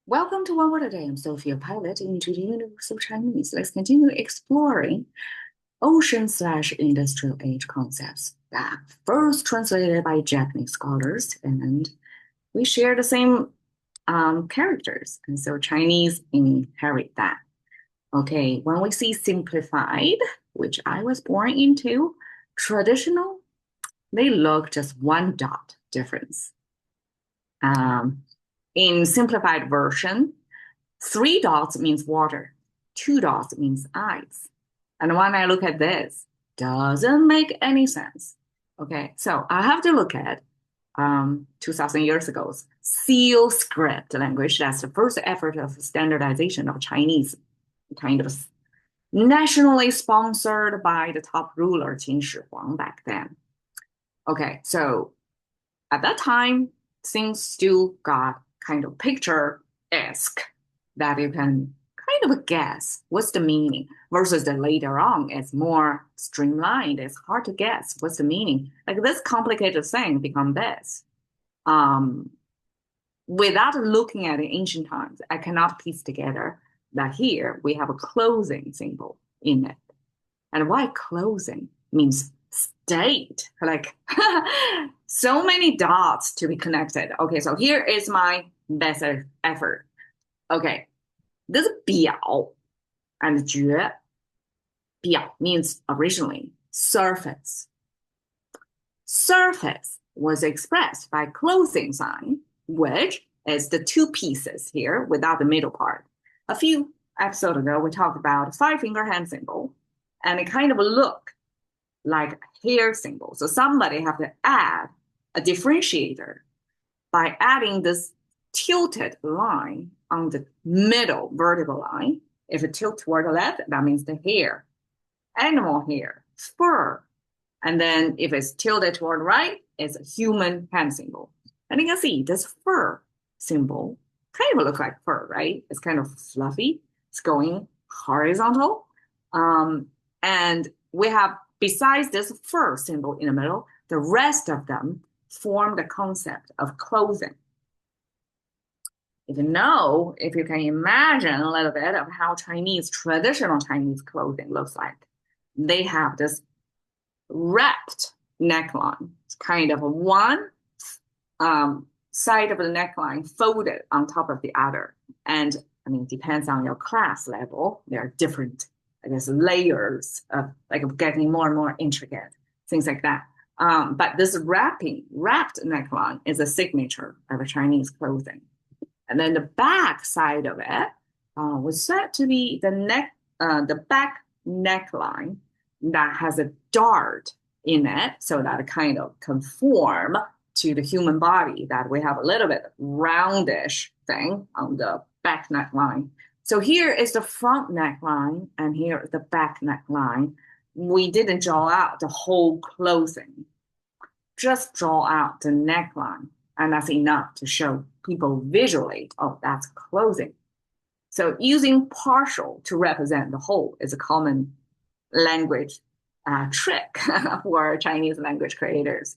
Welcome to One Word a Day. I'm Sophia Pilot into the universe of Chinese. Let's continue exploring ocean/industrial age concepts that first translated by Japanese scholars, and we share the same characters, and so Chinese inherit that. Okay, when we see simplified, which I was born into, traditional, they look just one dot difference. Um, in simplified version, 3 dots means water, 2 dots means ice. And when I look at this, doesn't make any sense. Okay, so I have to look at 2000 years ago's seal script language. That's the first effort of standardization of Chinese, kind of nationally sponsored by the top ruler Qin Shi Huang back then. Okay, so at that time, things still got kind of picture-esque that you can kind of guess what's the meaning versus the later on, it's more streamlined. It's hard to guess what's the meaning. Like this complicated thing become this. Um, Without looking at the ancient times, I cannot piece together that here we have a closing symbol in it. And why closing means state, like so many dots to be connected. Okay, so here is my best effort. Okay, this 表 and 绝, 表 means originally surface. Surface was expressed by closing sign, which is the two pieces here without the middle part. A few episodes ago, we talked about 5-finger hand symbol, and it kind of look like hair symbol. So somebody have to add a differentiator by adding this tilted line on the middle vertical line. If it tilts toward the left, that means the hair, animal hair, fur. And then if it's tilted toward the right, it's a human hand symbol. And you can see this fur symbol kind of looks like fur, right? It's kind of fluffy. It's going horizontal. And we have, besides this fur symbol in the middle, the rest of them form the concept of clothing. If you can imagine a little bit of how traditional Chinese clothing looks like, they have this wrapped neckline. It's kind of one side of the neckline folded on top of the other. And I mean, depends on your class level. There are different, I guess, layers of like getting more and more intricate, things like that. But this wrapped neckline is a signature of a Chinese clothing. And then the back side of it was said to be the back neckline that has a dart in it, so that it kind of conform to the human body, that we have a little bit roundish thing on the back neckline. So here is the front neckline, and here is the back neckline. We didn't draw out the whole clothing, just draw out the neckline. And that's enough to show people visually, oh, that's clothing. So using partial to represent the whole is a common language trick for Chinese language creators.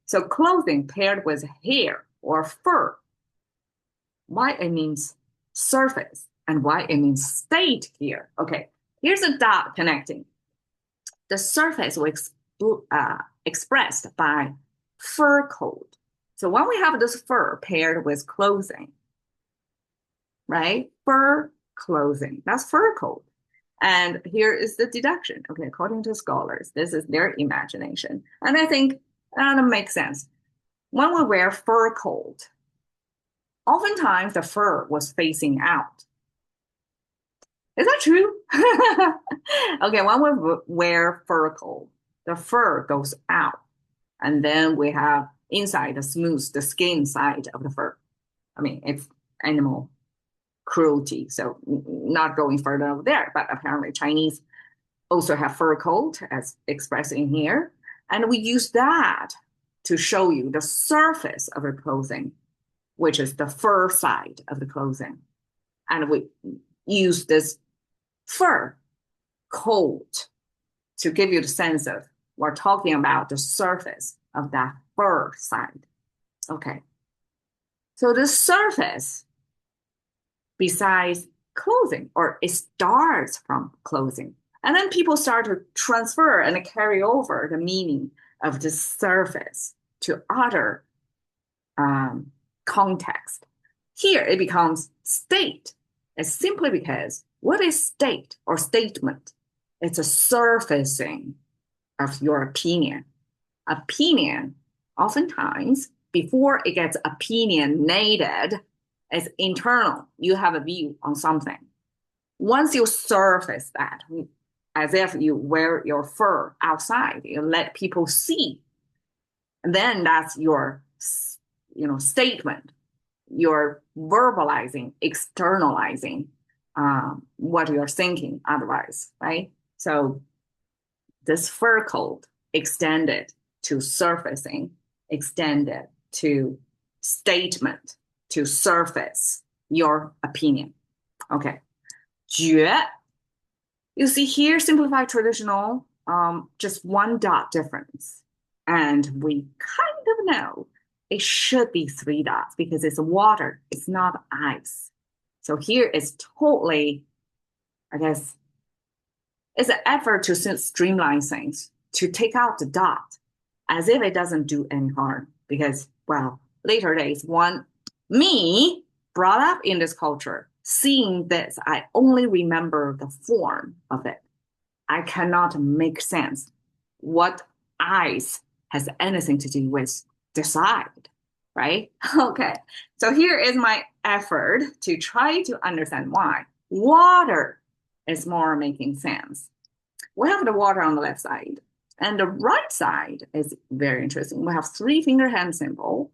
So clothing paired with hair or fur, why it means surface and why it means state here. Okay, here's a dot connecting. The surface was expressed by fur coat. So when we have this fur paired with clothing, right? Fur clothing, that's fur coat. And here is the deduction. Okay, according to scholars, this is their imagination. And I think that makes sense. When we wear fur coat, oftentimes the fur was facing out. Is that true? Okay, when we wear fur coat, the fur goes out. And then we have inside the skin side of the fur. I mean, it's animal cruelty, so not going further over there, but apparently Chinese also have fur coat as expressed in here. And we use that to show you the surface of the clothing, which is the fur side of the clothing. And we use this fur coat to give you the sense of we're talking about the surface of that fur side. Okay. So the surface besides clothing, or it starts from clothing. And then people start to transfer and carry over the meaning of the surface to other context. Here it becomes state. It's simply because what is state or statement? It's a surfacing of your opinion. Opinion, oftentimes, before it gets opinionated, is internal. You have a view on something. Once you surface that, as if you wear your fur outside, you let people see, and then that's your statement. You're verbalizing, externalizing what you're thinking otherwise, right? So this fur coat extended to surfacing, extended to statement, to surface your opinion. Okay. 觉, you see here, simplified traditional, just one dot difference. And we kind of know it should be 3 dots because it's water, it's not ice. So here is totally, I guess, it's an effort to streamline things, to take out the dot as if it doesn't do any harm. Because, well, later days, me brought up in this culture, seeing this, I only remember the form of it. I cannot make sense what ice has anything to do with decide, right? Okay, so here is my effort to try to understand why water is more making sense. We have the water on the left side, and the right side is very interesting. We have 3-finger hand symbol,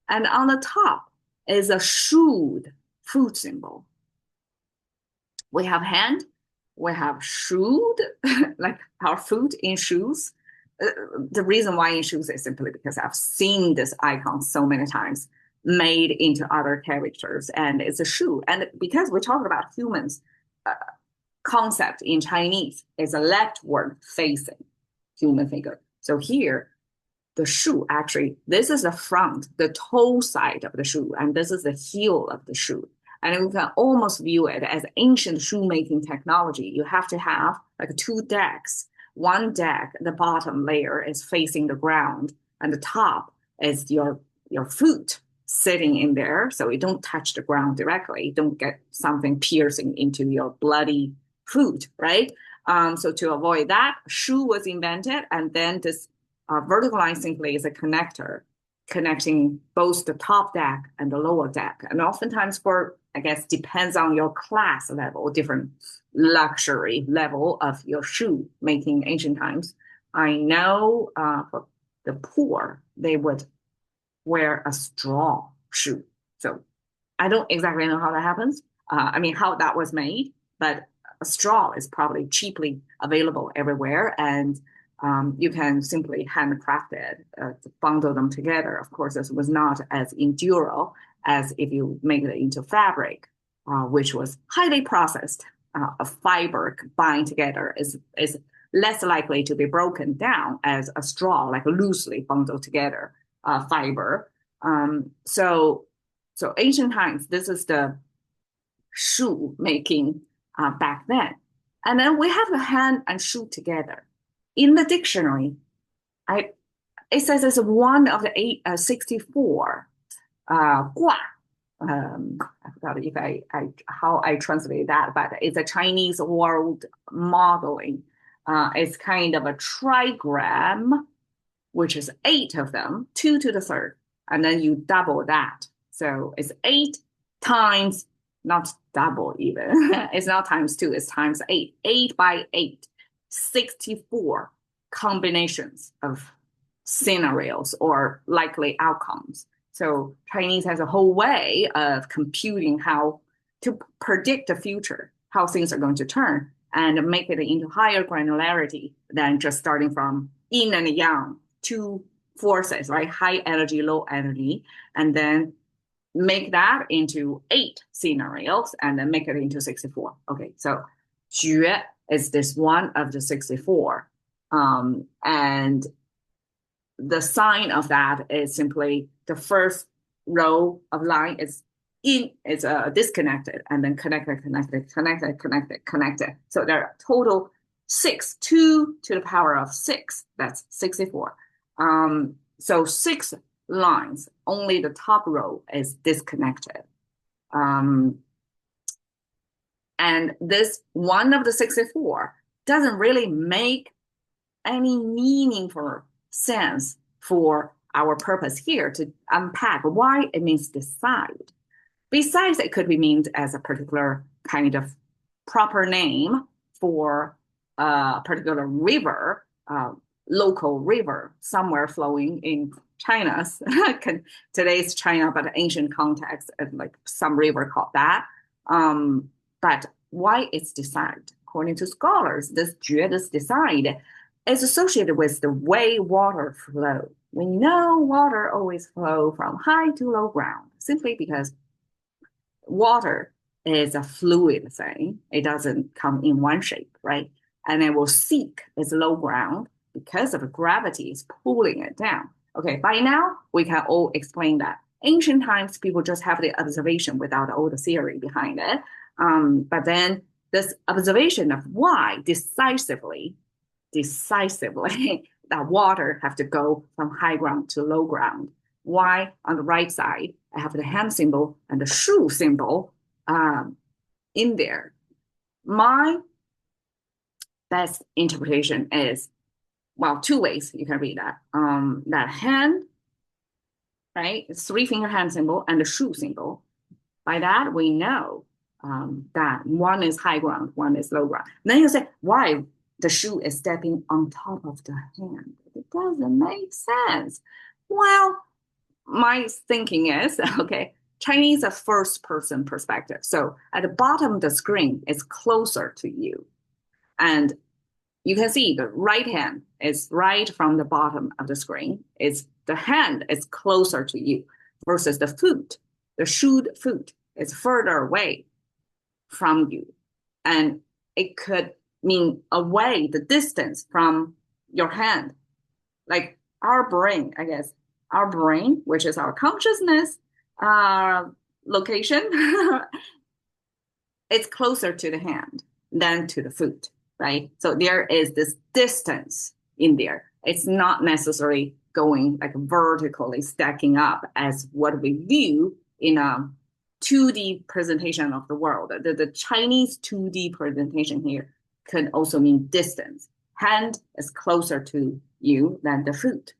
and on the top is a should food symbol. We have hand, we have should, like our food in shoes. The reason why in shoes is simply because I've seen this icon so many times made into other characters, and it's a shoe. And because we're talking about humans, concept in Chinese is a leftward facing human figure. So here, the shoe, actually, this is the front, the toe side of the shoe, and this is the heel of the shoe. And we can almost view it as ancient shoemaking technology. You have to have like 2 decks. One deck, the bottom layer is facing the ground, and the top is your foot sitting in there, so you don't touch the ground directly. You don't get something piercing into your bloody foot, right? So to avoid that, shoe was invented, and then this vertical line simply is a connector connecting both the top deck and the lower deck. And oftentimes for, I guess, depends on your class level, different luxury level of your shoe making ancient times. I know for the poor, they would wear a straw shoe. So I don't exactly know how that happens. How that was made, but a straw is probably cheaply available everywhere, and you can simply handcraft it, bundle them together. Of course, this was not as endurable as if you make it into fabric, which was highly processed. A fiber combined together is less likely to be broken down as a straw, like loosely bundled together fiber. So ancient times, this is the shoe making back then. And then we have the hand and shoe together. In the dictionary, it says it's one of the 64 gua. I forgot if how I translate that, but it's a Chinese world modeling. It's kind of a trigram, which is 8 of them, 2 to the third, and then you double that. So it's 8 times, not double even. It's not times 2, it's times 8. 8 by 8, 64 combinations of scenarios or likely outcomes. So Chinese has a whole way of computing how to predict the future, how things are going to turn, and make it into higher granularity than just starting from yin and yang, 2 forces, right? High energy, low energy, and then make that into 8 scenarios and then make it into 64. Okay, so 觉 is this one of the 64. And the sign of that is simply the first row of line is it's disconnected and then connected. So there are total 6, 2 to the power of 6. That's 64. So 6 lines, only the top row is disconnected. And this one of the 64 doesn't really make any meaningful sense for our purpose here to unpack why it means decide. Besides, it could be meant as a particular kind of proper name for a particular river, local river somewhere flowing in China's today's China, but ancient context, like some river called that. But why it's decide? According to scholars, this decide is associated with the way water flow. We know water always flow from high to low ground simply because water is a fluid thing. It doesn't come in one shape, right? And it will seek its low ground because of gravity is pulling it down. Okay, by now we can all explain that. Ancient times, people just have the observation without all the theory behind it. But then this observation of why decisively that water have to go from high ground to low ground. Why on the right side, I have the hand symbol and the shoe symbol in there. My best interpretation is, well, 2 ways you can read that. That hand, right? It's 3-finger hand symbol and the shoe symbol. By that, we know that one is high ground, one is low ground. Then you say, why the shoe is stepping on top of the hand? It doesn't make sense. Well, my thinking is, okay, Chinese is a first person perspective. So at the bottom of the screen is closer to you. And you can see the right hand is right from the bottom of the screen. The hand is closer to you versus the foot, the shoed foot is further away from you. And it could mean away, the distance from your hand. Like our brain, I guess, our brain, which is our consciousness location, it's closer to the hand than to the foot, right? So there is this distance in there. It's not necessarily going like vertically stacking up as what we view in a 2D presentation of the world. The Chinese 2D presentation here could also mean distance. Hand is closer to you than the foot.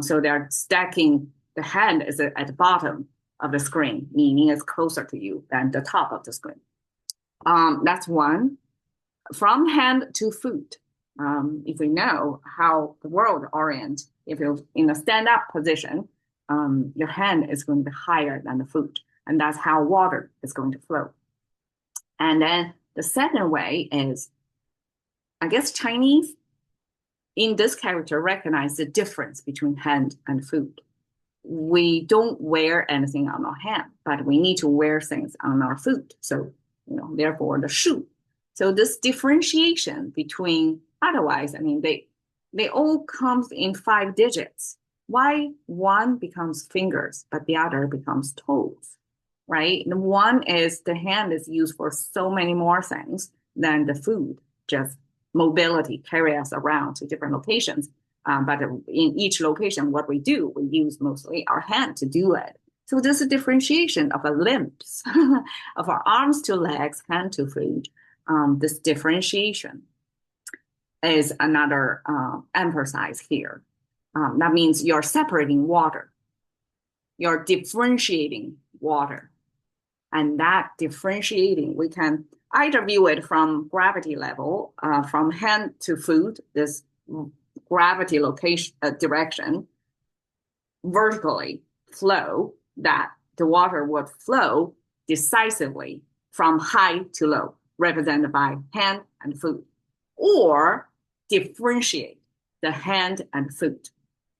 So they're stacking, the hand is at the bottom of the screen, meaning it's closer to you than the top of the screen. That's one. From hand to foot, if we know how the world orients, if you're in a stand-up position, your hand is going to be higher than the foot, and that's how water is going to flow. And then the second way is, I guess Chinese in this character recognize the difference between hand and foot. We don't wear anything on our hand, but we need to wear things on our foot. So, therefore the shoe. So this differentiation between, otherwise, I mean, they all comes in 5 digits. Why one becomes fingers, but the other becomes toes, right? And one is the hand is used for so many more things than the foot, just mobility, carry us around to different locations. But in each location, what we do, we use mostly our hand to do it. So there's a differentiation of our limbs, of our arms to legs, hand to foot. This differentiation is another emphasis here. That means you're separating water. You're differentiating water. And that differentiating, we can either view it from gravity level, from hand to foot, this gravity location direction, vertically flow, that the water would flow decisively from high to low, represented by hand and foot, or differentiate the hand and foot.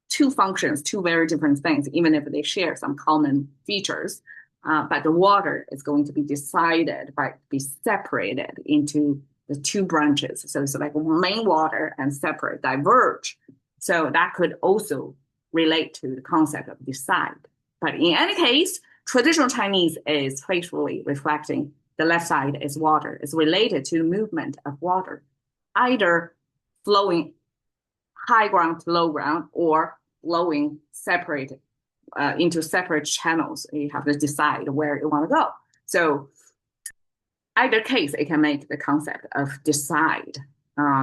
2 functions, 2 very different things, even if they share some common features. But the water is going to be be separated into the 2 branches. So it's like main water and separate, diverge. So that could also relate to the concept of decide. But in any case, traditional Chinese is faithfully reflecting the left side is water, is related to the movement of water, either flowing high ground to low ground or flowing separate into separate channels. You have to decide where you want to go. So either case, it can make the concept of decide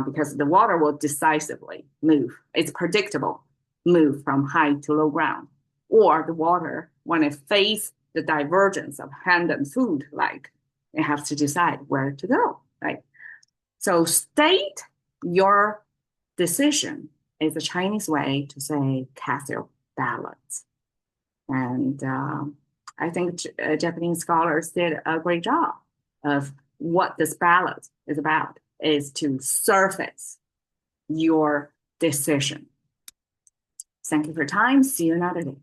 because the water will decisively move. It's predictable, move from high to low ground. Or the water, when it faces the divergence of hand and foot, like it has to decide where to go, right? So state your decision is a Chinese way to say cast your ballots. And I think Japanese scholars did a great job of what this ballot is about, is to surface your decision. Thank you for your time. See you another day.